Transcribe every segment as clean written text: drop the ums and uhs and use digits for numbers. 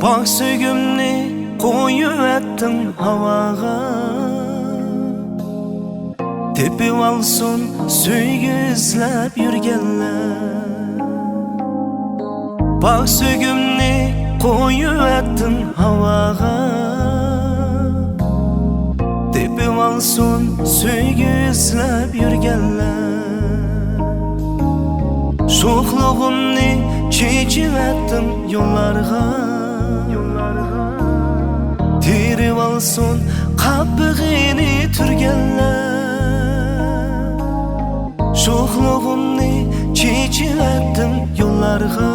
Bak sögümni koyuvettin havaga, tepip alsın söygü izlep yürgenler. Bak sögümni koyuvettin havaga, tepip alsın söygü izlep yürgenler. Şoklugumni çekivettin yollarga, terip alsın kabbigini türgenler. Şoklugumni çekivettin yollarga,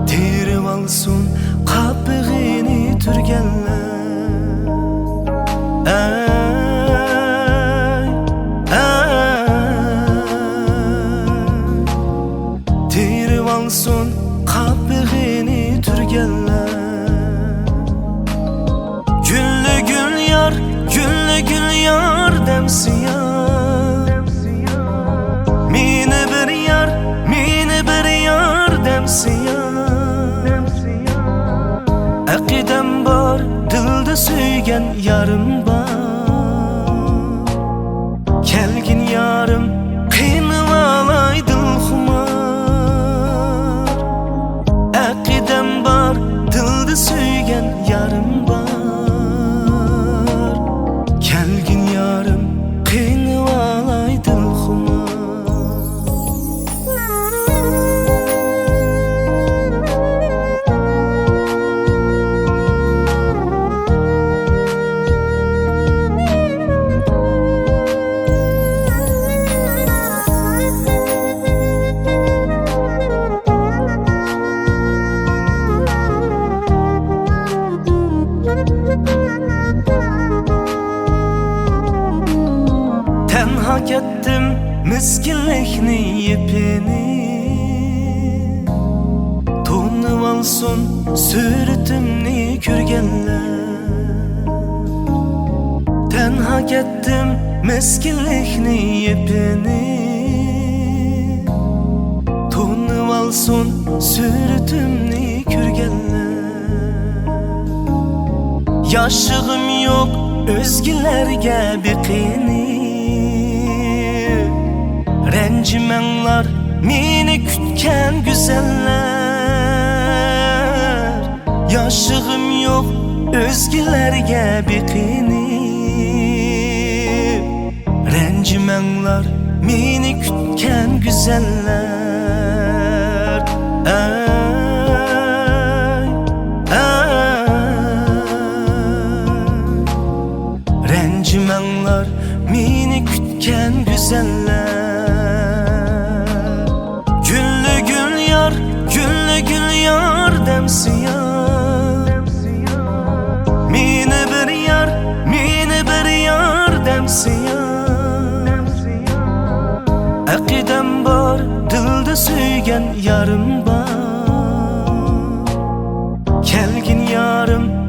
terip alsın kabbigini türgenler. Terip alsın kabbigini türgenler. Güllü gül yar, güllü gül yar demsi yar. Mini bir yar, mini bir yar demsi yar. Akidem var, dilde söygen yarım var. Kelgin yarım, kıyınıp alay dilxumar. Akidem var, dilde söygen yarım var. Kelgin yarım, kıyınıp alay dilxumar. Hak ettim miskinlikni yepini, to'nib alsın suretimni ko'rganlar. Hak ettim miskinlikni yepini, to'nib alsın suretimni ko'rganlar. Yaşığım yok özgülerge beqini, rencimenglar meni kütken güzeller. Yaşığım yok özgülerge beqini, rencimenglar meni kütken güzeller. Rencimenglar meni kütken güzeller. Güllü gül yar, güllü gül yar demsi yar. Mini bir yar, mini bir yar demsi yar. Akidem var, dilde söygen yarım var. Kelgin yarım,